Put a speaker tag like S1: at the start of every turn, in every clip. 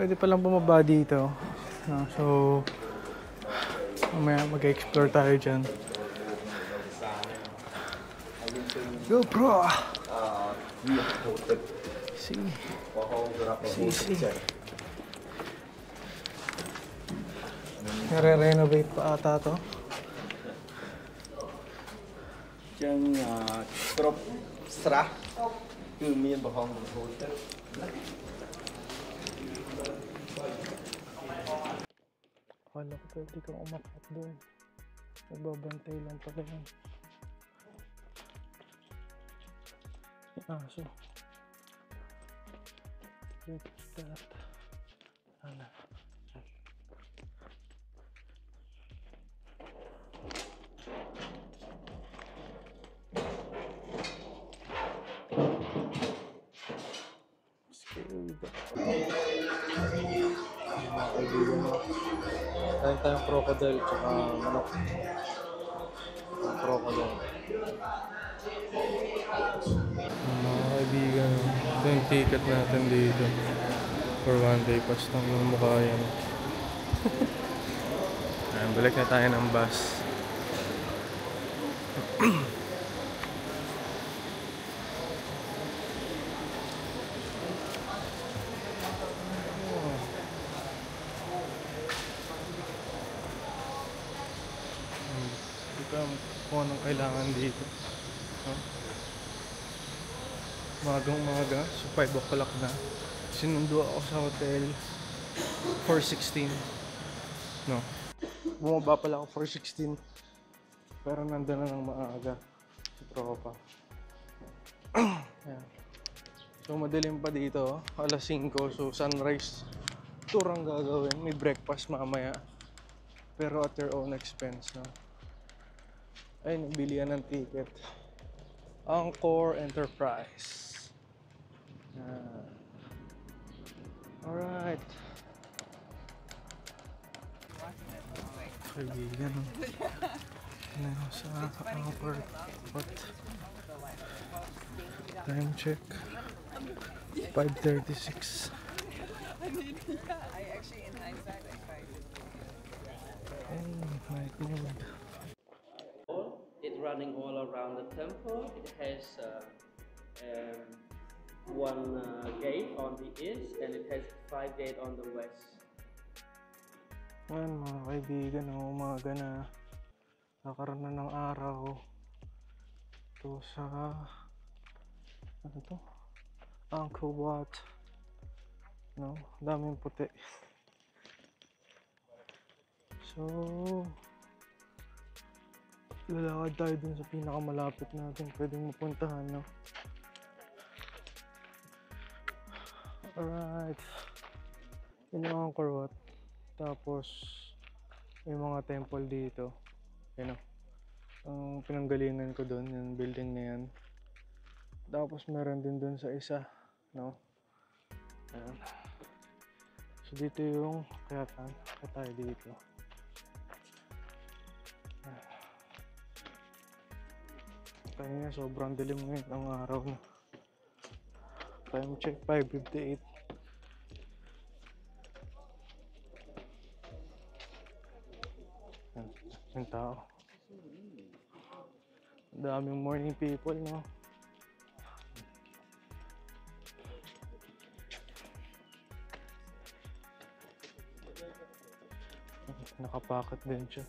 S1: Pwede palang bumaba dito. No? So, mamaya mag-explore tayo dyan. Go, bro! See. Nare-renovate pa ata to.
S2: Chân crop sra cứ miên vào hông thôi.
S1: Akala ko pwede kang umakyat doon. Nagbabantay lang pala yun. So look at that. Ano? Scary ba? Kain tayong crocodile tsaka manok. Crocodile. Mga kaibigan, ito yung ticket natin dito. For one day pass lang ng mukha yan. Ayan, balik na tayo ng bus. Ito kung anong kailangan dito. Magang-maga, so 5 o'clock na. Sinundo ako sa hotel 4:16. No. Bumaba pala ako 4:16. Pero nandun na ng maaga si tropa. Ayan. So madilim pa dito, alas 5. So sunrise tour ang gagawin. May breakfast mamaya. Pero at your own expense, no? Ay, nabili yan ng ticket. Angkor Enterprise. Alright. Kaibigan. Sa Angkor. Time check. 5:36. Oh my God.
S3: It's running all around the temple. It has one gate on the east and it has 5 gates on the west.
S1: Ayan mga kaibigan, umaga na. Nakaroon na ng araw. Ito sa ano to? Angkor Wat. No, daming puti. So lalakad tayo dun sa pinakamalapit natin pwedeng mapuntahan, no? Alright. Yun yung Angkor Wat. Tapos may mga temple dito. Yun, ang pinanggalingan ko dun, yung building na yan. Tapos meron din dun sa isa, no? Ayan. So dito yung kaya tayo dito. Tayo nga, sobrang dilim ngayon ang araw na. Time check 5:58. Ang tao. Daming morning people, no? Nakapacket din siya.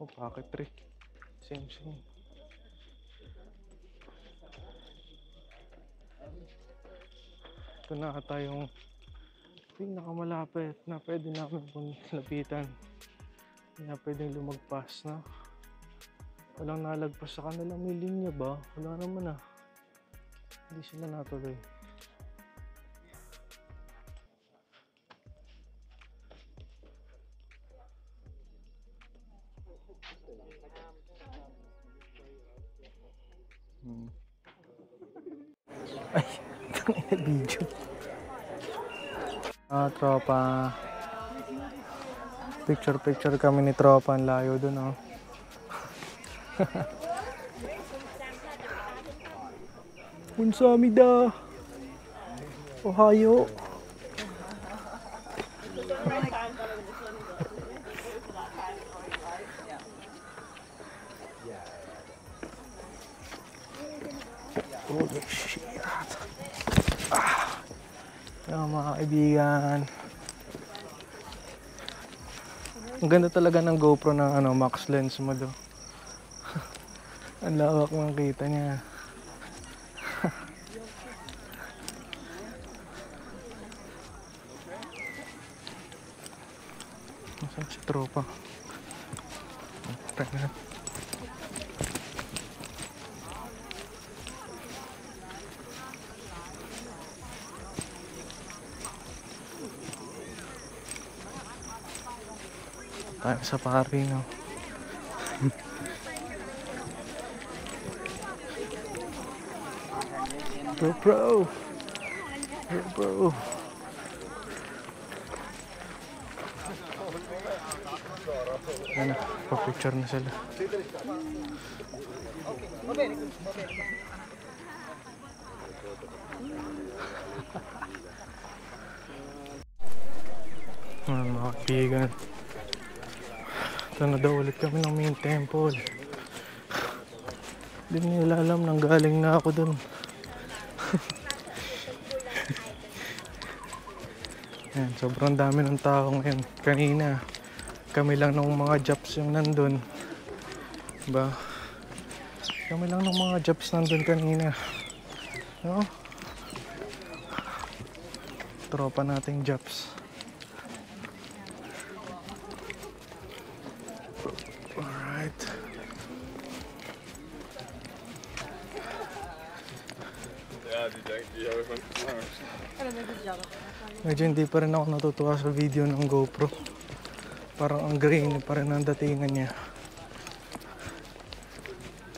S1: Oh, packet 3. Same. Ito na tayong pinakamalapit na pwede namin lapitan. Hindi na pwedeng lumagpas, no? Walang nalagpas sa kanila. May linya ba? Wala naman ah. Hindi sila natuloy. Ay, video. Tropa. Picture kami ni tropa. Ang layo dun, oh. Unsamida. Ohio. Holy shit. Yan mga kaibigan. Ang ganda talaga ng GoPro ng max lens mo do. Ang lawak ng kita niya. Nasaan si tropa? Teka. Tayo sa pari, no? GoPro! GoPro! Yan na, pa-picture na sila. Mga kaibigan. Ito na daw ulit kami ng main temple. Hindi nila alam nang galing na ako dun. Yan, sobrang dami ng tao ngayon. Kanina, kami lang ng mga Japs yung nandun. Diba? Kami lang ng mga Japs nandun kanina. No? Tropa nating Japs. Alright. Medyo hindi pa rin ako natutuwa sa video ng GoPro. Parang ang green pa rin ang datingan niya.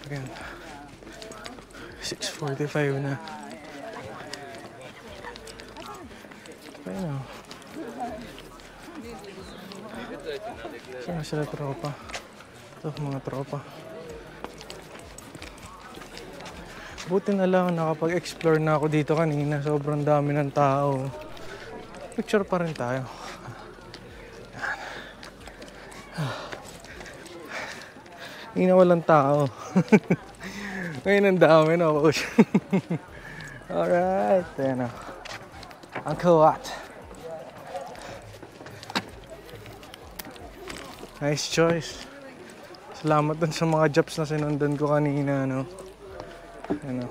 S1: Ayan. 6:45 na. Ayun o. Saan sila tropa? Ito mga tropa. Buti na lang nakapag-explore na ako dito kanina. Sobrang dami ng tao. Picture pa rin tayo. Hindi na walang tao. Ngayon ang dami na ako. Alright. Ayan na. Uncle Watt. Nice choice. Salamat dun sa mga Japs na sinundan ko kanina, no? Ano?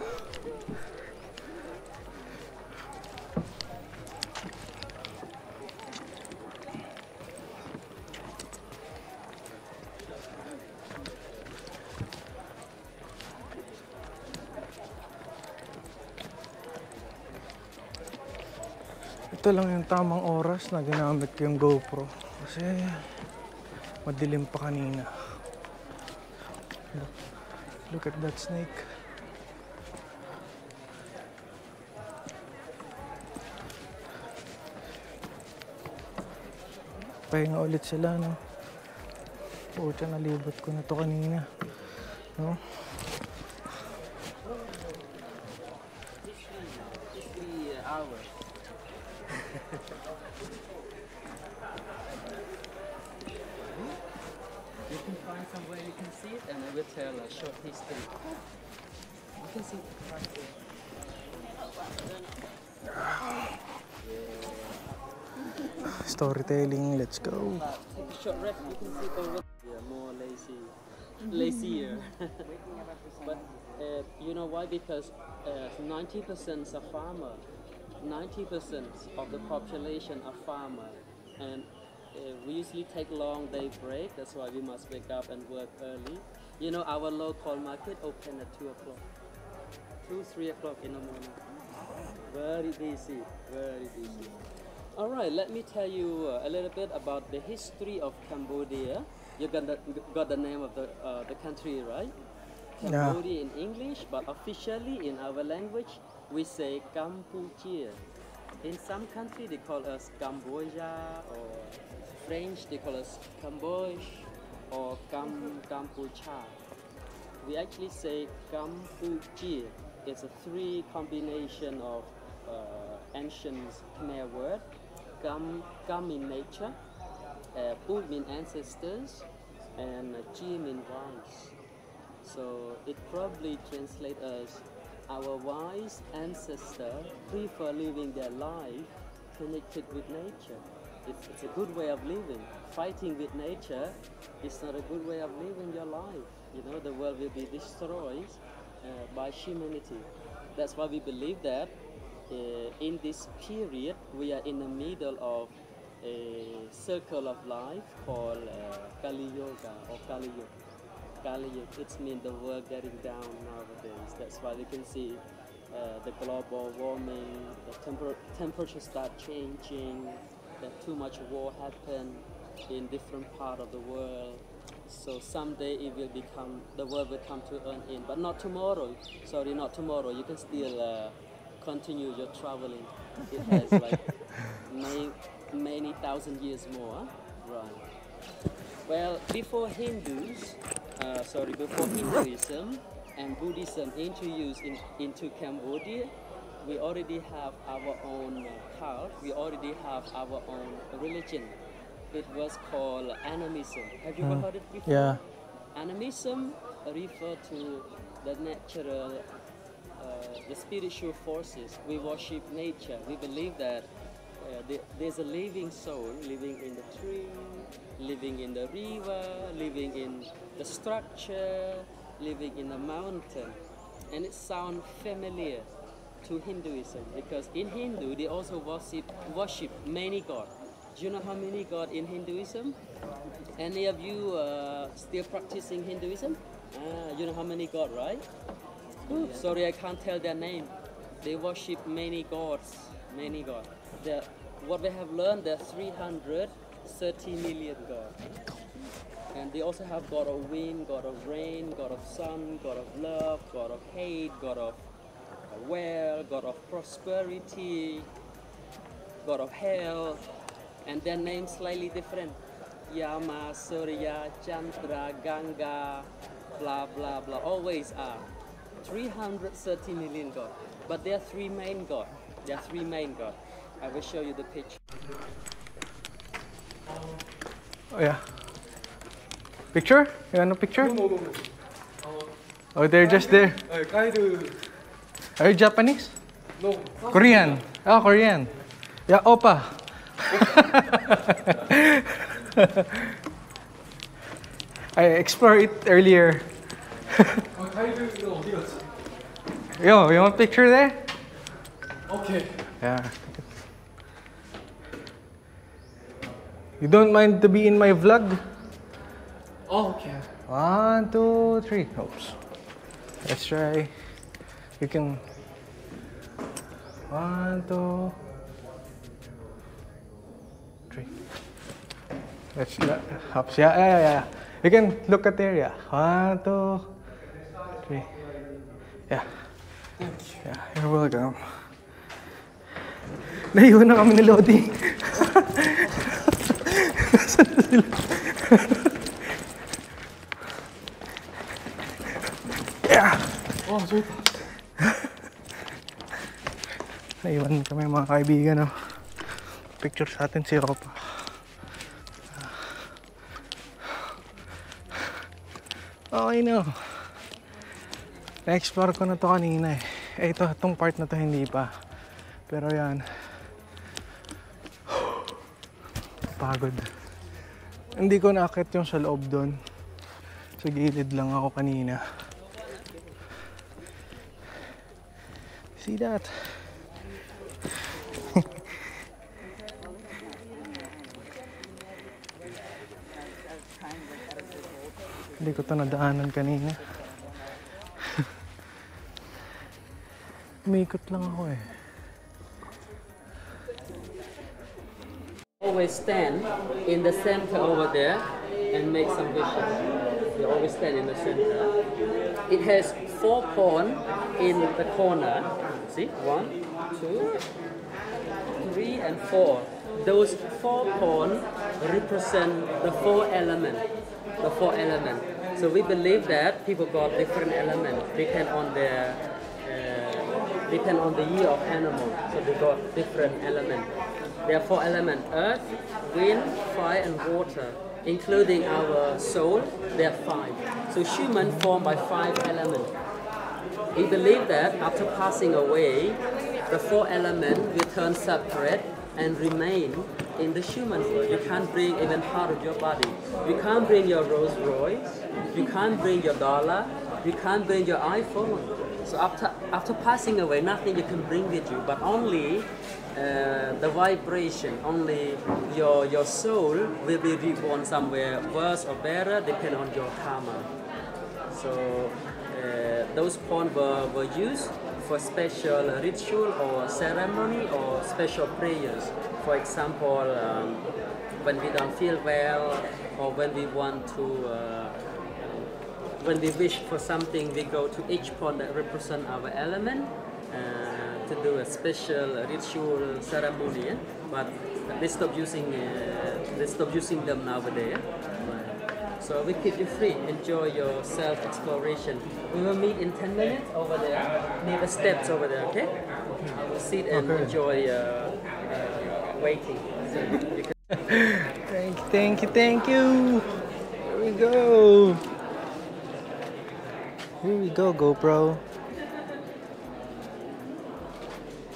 S1: Ito lang yung tamang oras na ginamit ko yung GoPro kasi madilim pa kanina. Look at that snake. Pahinga ulit sila, no? Pucha, nalibot ko na to kanina, no?
S3: You can find somewhere you can see it, and I will tell a short history. You can see it right there.
S1: Storytelling, let's go.
S3: Take a short rest. You can see over. Yeah, more lazier. But you know why? Because 90% are farmer. 90% of the population are farmer, and we usually take long day break. That's why we must wake up and work early. You know, our local market open at 2 o'clock, 3 o'clock in the morning. Very busy, very busy. All right, let me tell you a little bit about the history of Cambodia. You got the name of the country, right?
S1: Yeah.
S3: Cambodia in English, but officially in our language, we say Cambodia. In some country, they call us Cambodia, or French, they call us Camboge, or Kampucha. We actually say Cambodia. It's a three combination of ancient Khmer word. Kam mean nature, Pu mean ancestors, and Chi mean once. So it probably translates as our wise ancestors prefer living their life connected with nature. It's a good way of living. Fighting with nature is not a good way of living your life. You know, the world will be destroyed by humanity. That's why we believe that in this period we are in the middle of a circle of life called Kali Yoga or Kali Yuga. Kali Yuga, it means the world getting down nowadays. That's why we can see the global warming, the temperature start changing, that too much war happen in different part of the world. So someday it will become, the world will come to an end, but not tomorrow. Sorry, not tomorrow. You can still continue your traveling. It has like many thousand years more, right? Well, before before Hinduism and Buddhism introduced into Cambodia, we already have our own cult, we already have our own religion. It was called animism. Have you ever heard it before?
S1: Yeah.
S3: Animism refers to the natural, the spiritual forces. We worship nature. We believe that there's a living soul living in the tree, living in the river, living in the structure, living in the mountain. And it sounds familiar to Hinduism because in Hindu they also worship many gods. Do you know how many gods in Hinduism? Any of you still practicing Hinduism? You know how many gods, right? Ooh, sorry, I can't tell their name. They worship many gods, many gods. What we have learned, there are 330 million gods. And they also have God of wind, God of rain, God of sun, God of love, God of hate, God of wealth, God of prosperity, God of health. And their names slightly different. Yama, Surya, Chandra, Ganga, blah, blah, blah. Always are. 330 million gods. But there are three main gods. There are three main gods. I will show you the picture.
S1: Oh yeah. Picture? You want a picture?
S2: No.
S1: Oh, they're just there.
S2: Guide.
S1: Are you Japanese?
S2: No.
S1: Korean. Oh, Korean. Yeah, Oppa. I explored it earlier. Yo, you want a picture there?
S2: Okay.
S1: Yeah. You don't mind to be in my vlog?
S2: Okay.
S1: 1, 2, 3. Oops. Let's try. You can. 1, 2, 3. Let's helps. Yeah. You can look at there. Yeah. 1, 2, 3. Yeah.
S2: Thank you.
S1: Yeah. You're welcome. Naiwan na kami ni Lodi. Yeah.
S2: Oh, sweet.
S1: Naiwan kami mga kaibigan. Oh. Picture sa atin si Opa. Okay no. Na-explore ko na to kanina eh. Itong part na to hindi pa. Pero yan. Pagod. Hindi ko naakit yung sa loob doon. Sa gilid lang ako kanina. See that? Hindi ko ito nadaanan kanina. Umikot lang ako eh.
S3: Always stand in the center over there and make some wishes. You always stand in the center. It has 4 pawns in the corner. See? 1, 2, 3, and 4. Those 4 pawns represent the 4 elements. The 4 elements. So we believe that people got different elements depend on the year of animal. So they got different elements. There are 4 elements: earth, wind, fire, and water. Including our soul, there are 5. So human formed by 5 elements. We believe that after passing away, the four elements will turn separate and remain in the human world. You can't bring even part of your body. You can't bring your Rolls Royce. You can't bring your dollar. You can't bring your iPhone. So after passing away, nothing you can bring with you, but only the vibration, only your soul will be reborn somewhere worse or better, depending on your karma. So those pawns were used for special ritual or ceremony or special prayers. For example, when we don't feel well or when we want to, when we wish for something, we go to each pawn that represent our element to do a special ritual ceremony. But they stop using them nowadays. So we keep you free, enjoy your self-exploration. We will meet in 10 minutes over there, near the steps over there, okay? I will sit and enjoy waiting. So you can
S1: Thank you. Here we go. Here we go, GoPro.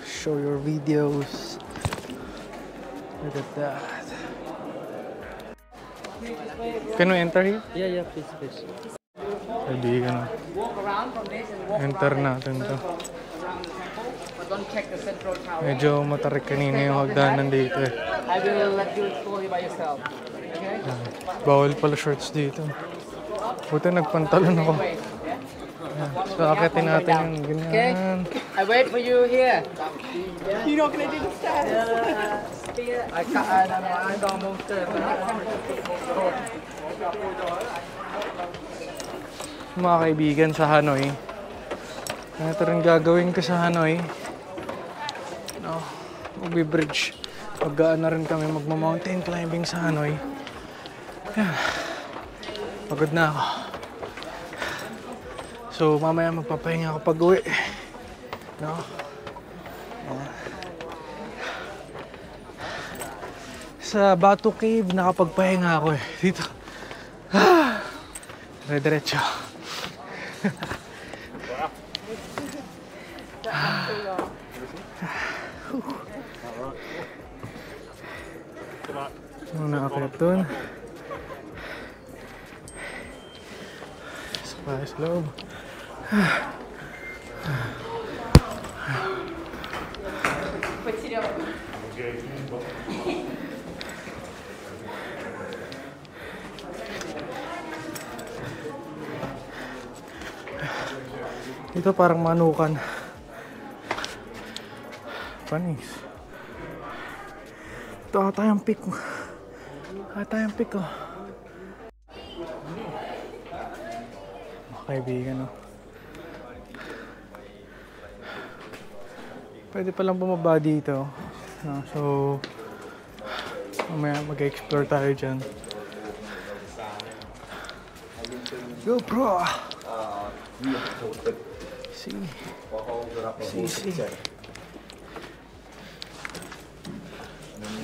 S1: Show your videos. Look at that. Can we enter here?
S3: Yeah, please.
S1: Kaibigan.
S4: Walk around from this and walk
S1: Enter
S4: around
S1: natin to.
S4: around the temple, but don't check the central tower.
S1: Medyo matarik kanina yung hagdanan dito eh.
S4: I will let you explore by yourself. Okay?
S1: Bawal pala shorts dito. Buti nagpantalon ako.
S4: Wait.
S1: So akitin natin yung ganyan.
S4: I wait for you here. You're not gonna do the stairs. I don't move stairs.
S1: Mga kaibigan sa Hanoi. Ito rin gagawin ko sa Hanoi. No, Ubi-bridge. Paggaan na rin kami magma-mountain climbing sa Hanoi. Yan. Pagod na ako. So mamaya magpapahinga ako pag-uwi. No? Sa Batu Cave nakapagpahinga ako eh. Dito. Diretso. Muna ako dun. Sa loob. Ito parang manukan. Panis. Ito ata yung pick. Ata yung pick, oh. Mga kaibigan, oh. Pwede palang bumaba dito. No? So, mamaya mag-explore tayo dyan. Go, bro! See.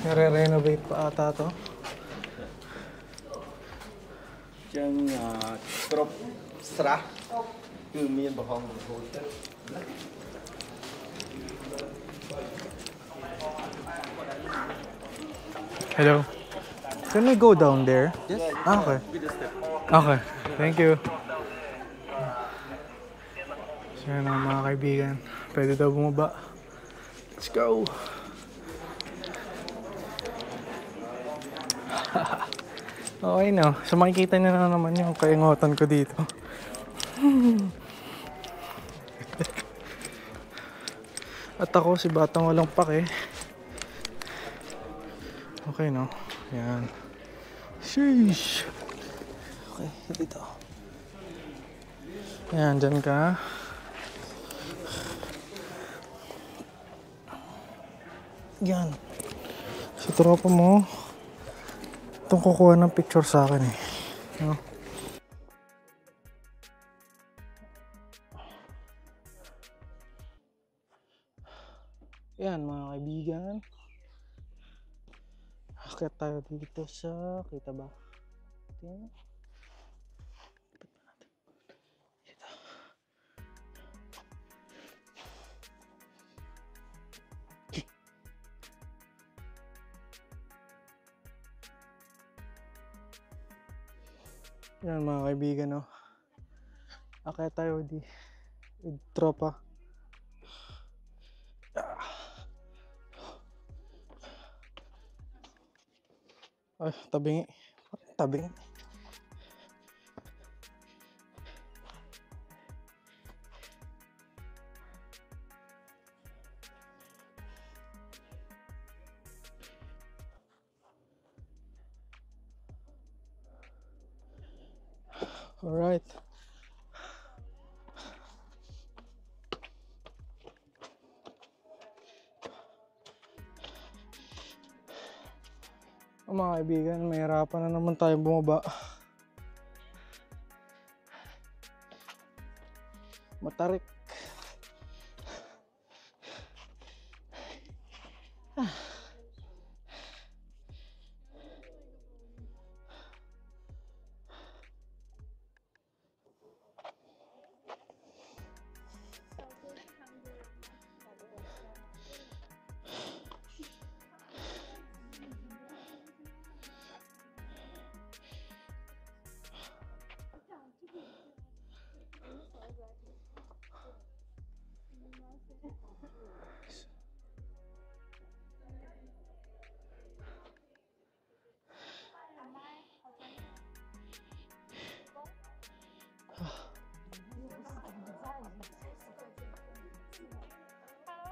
S1: Nare-renovate pa ata to.
S5: Chân crop sra cứ miên bờ hông thôi.
S1: Hello. Can we go down there?
S5: Yes.
S1: Ah, okay.
S5: With the step.
S1: Okay. Thank you. So yan ang mga kaibigan. Pwede daw bumaba. Let's go. Okay no. So makikita niyo na naman yung kaingotan ko dito. At ako si batang walang pake. Okay no. Yan. Sheesh. Okay, dito. Yan, dyan ka. Yan. Si tropa mo, itong kukuha ng picture sa akin eh. No? Yan mga kaibigan. Akit tayo dito sa, kita ba? Tingnan. Yan mga kaibigan, no? Akaya tayo with tropa. Ay, tabingi. Tabingi. All right. Mga kaibigan, mahirapan na naman tayo bumaba. Matarik.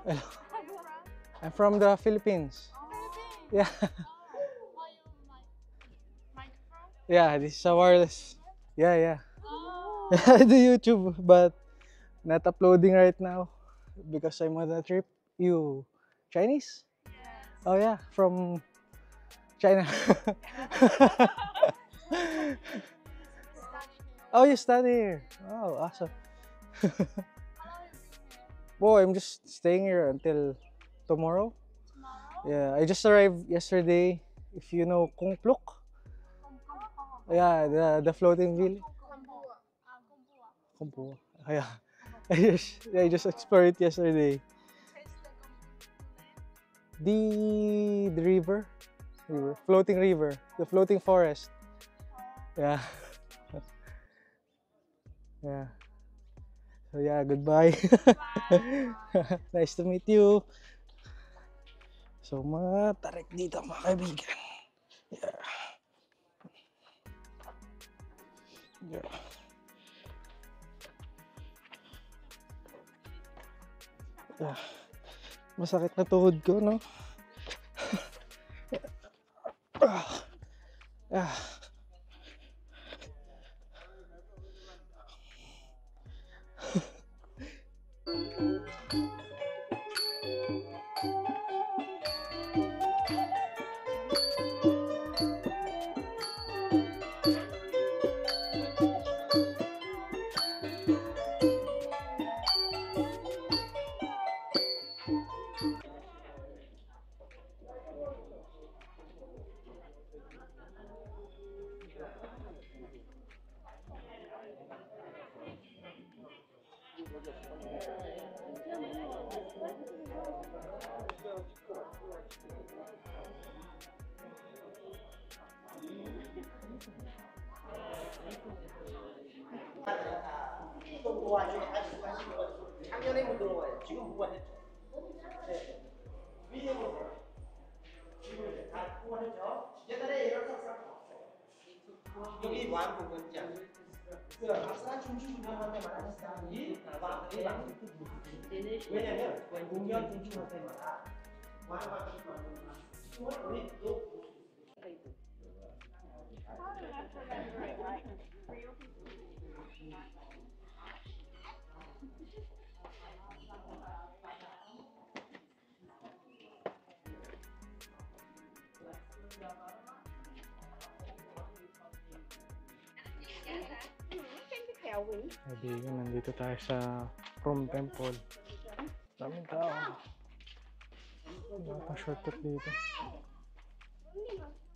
S1: Hello. I'm from the Philippines. Yeah. Yeah, this is a wireless. Yeah. I do YouTube, but not uploading right now because I'm on a trip. You Chinese? Yes. Oh yeah, from China. Oh, you study here. Oh, awesome. Well, I'm just staying here until tomorrow. Yeah, I just arrived yesterday. If you know Kung Pluk. Yeah, the floating village. Kumpua. Yeah. I just explored it yesterday. The river. Floating river. The floating forest. Yeah. Yeah. So yeah, goodbye. Nice to meet you. So matarik dito mga kaibigan. Yeah. Yeah. Yeah. Masakit na tuhod ko, no?
S5: 작년에 못 들어와요. 지금 보관했죠. 네. 위에 보세요. 지금 다 보관했죠. 옛날에 이런 석상 없어요. 여기 왕 부분장. 그 박사가 중추군장할 때마다 이 왕들이 왜냐면 공연 중추할 때마다 왕과 중추하는 우리 또
S1: Kaibigan, nandito tayo sa Prom Temple. Daming tao. Wala pang shortcut dito.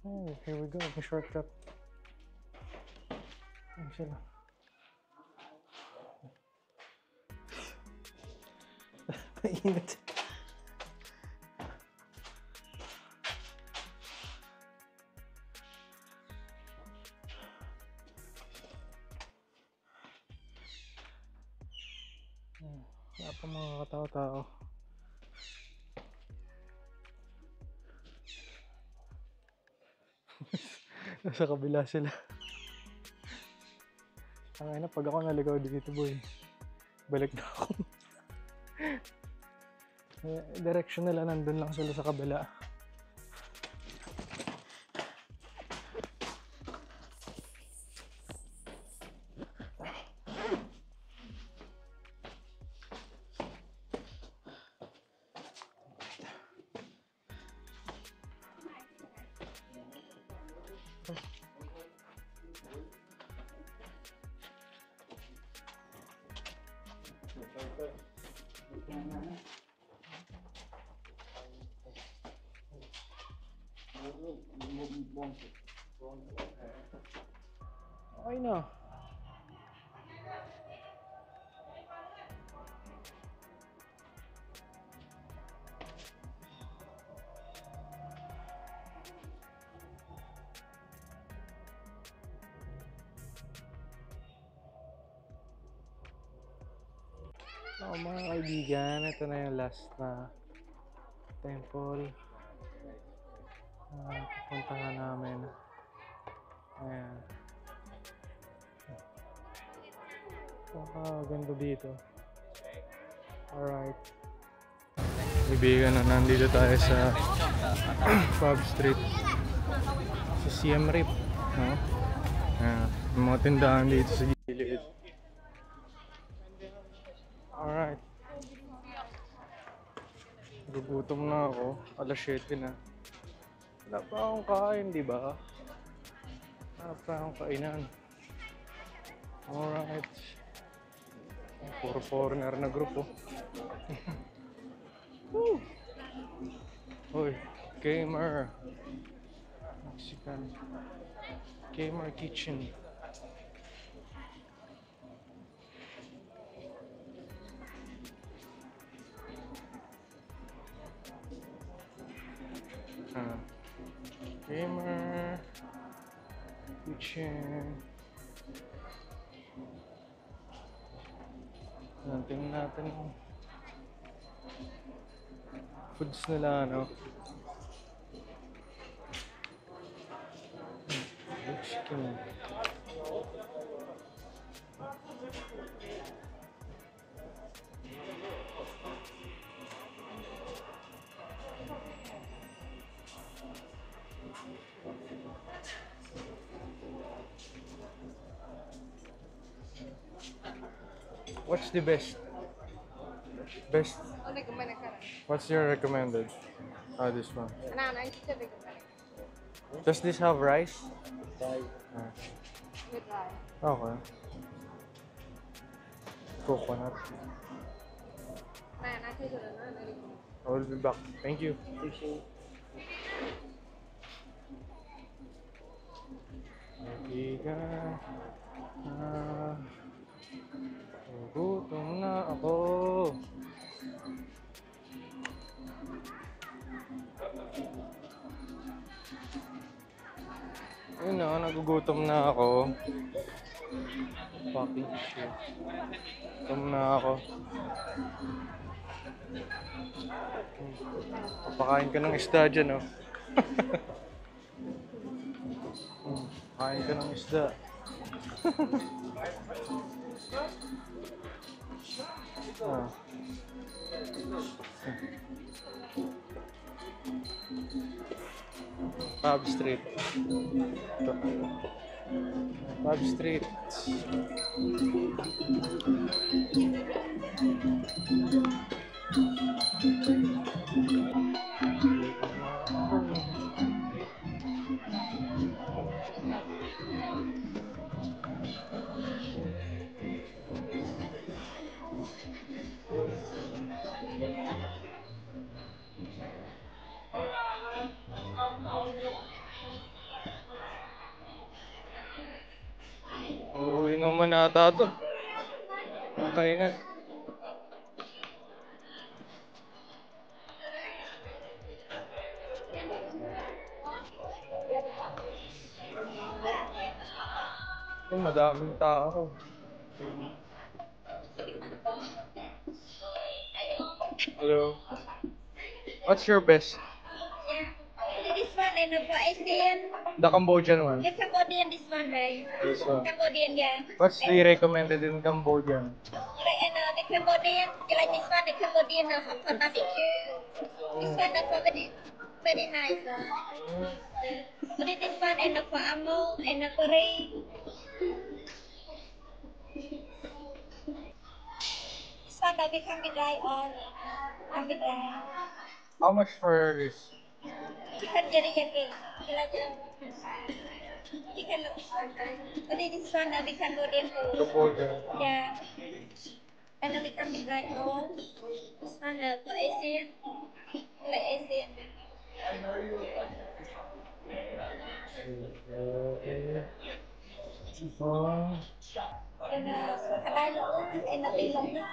S1: Oh, here we go. May shortcut. Ayan sila. Mainit. Nasa kabila sila. Ang ina, pag ako naligaw dito, boy, balik na ako. Direction nila, nandun lang sila sa kabila. Okay na. So, mga kaibigan, ito na yung last na temple. Pupuntahan namin. Ayan. Ganda dito. Alright. Ibigan na, nandito tayo sa Pub Street. Sa Siem Reap. No? Ayan. Yung mga tindahan dito sa gilid. Alright. Gugutom na ako. Alas 7 na. Wala pa akong kain, di ba? Wala pa akong kainan. Alright. Puro foreigner na grupo. Woo! Hoy, Gamer. Mexican. Gamer Kitchen. Gamer Kitchen. Tingnan natin yung foods nila, ano. Chicken. What's the best? Best? What's your recommended? Ah, this one. Does this have rice?
S4: With rice.
S1: Okay. Coconut. I will be back. Thank you. Kaibigan. Gutom na ako. Yun na, nagugutom na ako. Fucking shit. Gutom na ako. Papakain ka ng isda dyan, oh. Kain ka ng isda. Pub Street. Ito. Pub Street. Uuwi naman ata ito. Okay nga. Madaming tao. Hello. What's your best?
S6: This one and and the Asian.
S1: The Cambodian one.
S6: The Cambodian, this one, right?
S1: This one.
S6: Cambodian, yeah.
S1: What's the recommended in Cambodian?
S6: Like, and the Cambodian, like this one, the Cambodian for barbecue. This one for very nice. Only this one and the for ammo and the curry. This one that we can be dry on. Can be dry.
S1: How much for this?
S6: You can get it again. You can look. Only this one that we can go there for.
S1: Cambodian.
S6: Yeah. And then we can be dry on. This one for Asian. Like Asian.
S1: Okay. Chiffon.
S6: And kadai nữa, and the big lọc nữa.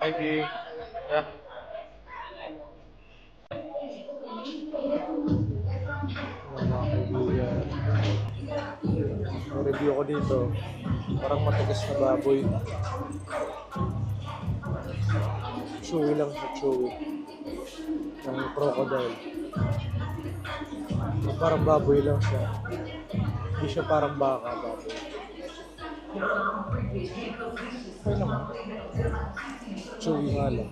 S1: Hi, B. Yeah. Mga kaibigan. May review ko dito. Parang matagas na baboy. Chewy lang siya, chewy. Ng crocodile. Parang baboy lang siya. Hindi siya parang baka, baboy. Okay naman. Chewy nga lang.